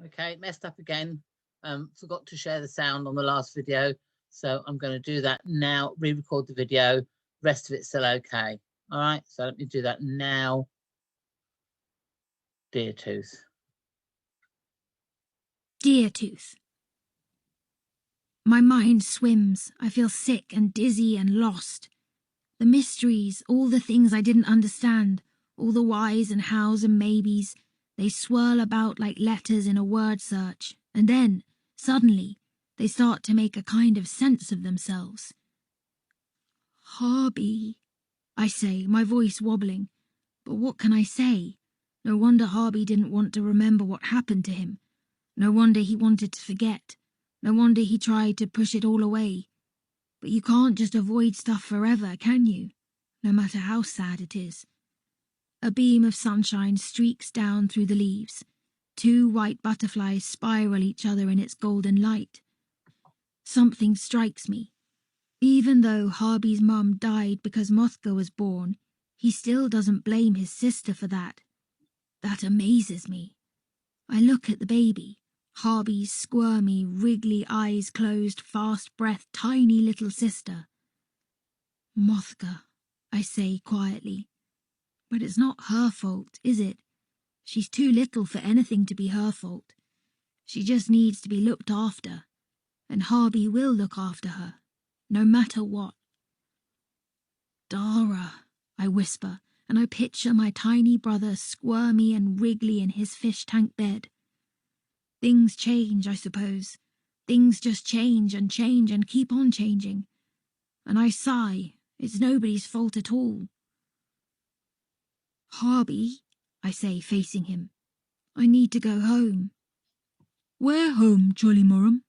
Okay, messed up again. Forgot to share the sound on the last video, so I'm going to do that now. Re-record the video. Rest of it's still okay. All right, so let me do that now. Dear Tooth. Dear Tooth. My mind swims. I feel sick and dizzy and lost. The mysteries, all the things I didn't understand, all the whys and hows and maybes, they swirl about like letters in a word search, and then, suddenly, they start to make a kind of sense of themselves. Harby, I say, my voice wobbling. But what can I say? No wonder Harby didn't want to remember what happened to him. No wonder he wanted to forget. No wonder he tried to push it all away. But you can't just avoid stuff forever, can you? No matter how sad it is. A beam of sunshine streaks down through the leaves. 2 white butterflies spiral each other in its golden light. Something strikes me. Even though Harby's mum died because Mothka was born, he still doesn't blame his sister for that. That amazes me. I look at the baby, Harby's squirmy, wriggly eyes closed, fast-breathed, tiny little sister. Mothka, I say quietly. But it's not her fault, is it? She's too little for anything to be her fault. She just needs to be looked after, and Harby will look after her, no matter what. Dara, I whisper, and I picture my tiny brother squirmy and wriggly in his fish tank bed. Things change, I suppose. Things just change and keep on changing. And I sigh. It's nobody's fault at all. Harby, I say, facing him. I need to go home. Where home, Jolly Morum?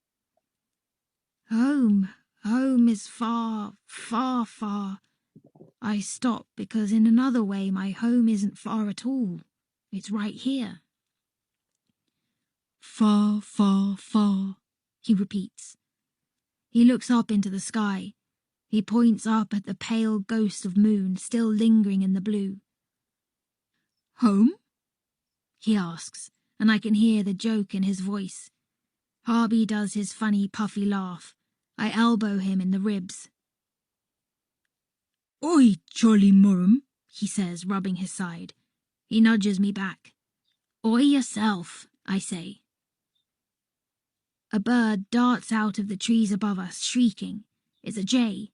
Home. Home is far, far, far. I stop because in another way my home isn't far at all. It's right here. Far, far, far, he repeats. He looks up into the sky. He points up at the pale ghost of moon still lingering in the blue. Home? He asks, and I can hear the joke in his voice. Harby does his funny puffy laugh. I elbow him in the ribs. Oi, Jolly Morum, he says, rubbing his side. He nudges me back. Oi yourself, I say. A bird darts out of the trees above us, shrieking. It's a jay.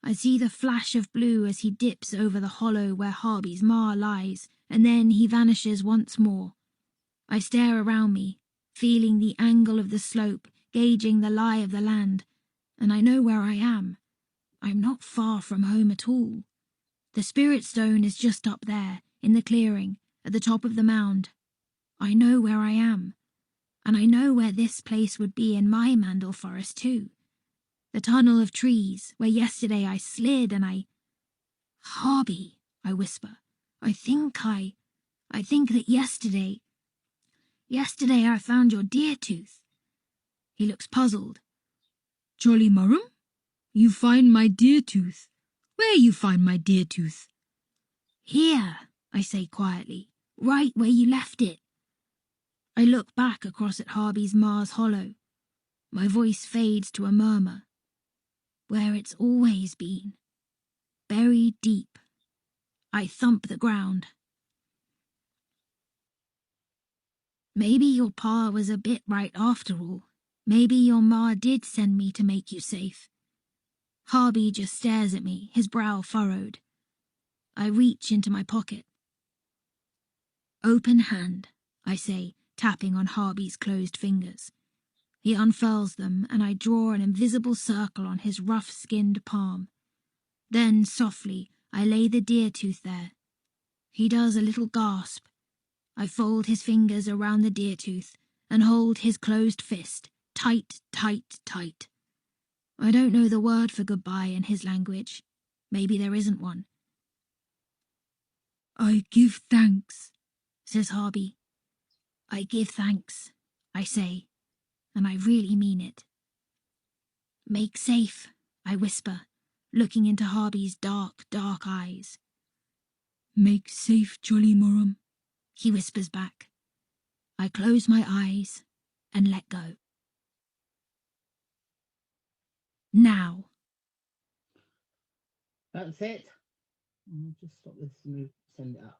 I see the flash of blue as he dips over the hollow where Harby's ma lies, and then he vanishes once more. I stare around me, feeling the angle of the slope, gauging the lie of the land, and I know where I am. I'm not far from home at all. The spirit stone is just up there, in the clearing, at the top of the mound. I know where I am. And I know where this place would be in my Mandel forest too. The tunnel of trees, where yesterday I slid and I... Harby, I whisper. I think that yesterday I found your deer tooth. He looks puzzled. Jolly Morum? You find my deer tooth? Where you find my deer tooth? Here, I say quietly, right where you left it. I look back across at Harby's Mars Hollow. My voice fades to a murmur. Where it's always been. Buried deep. I thump the ground. Maybe your pa was a bit right after all. Maybe your ma did send me to make you safe. Harby just stares at me, his brow furrowed. I reach into my pocket. Open hand, I say, tapping on Harby's closed fingers. He unfurls them, and I draw an invisible circle on his rough-skinned palm. Then, softly, I lay the deer tooth there. He does a little gasp. I fold his fingers around the deer tooth and hold his closed fist, tight, tight, tight. I don't know the word for goodbye in his language. Maybe there isn't one. I give thanks, says Harby. I give thanks, I say, and I really mean it. Make safe, I whisper, looking into Harby's dark, dark eyes. Make safe, Jolly Morum, he whispers back. I close my eyes and let go. Now. That's it. I'll just stop this and send it up.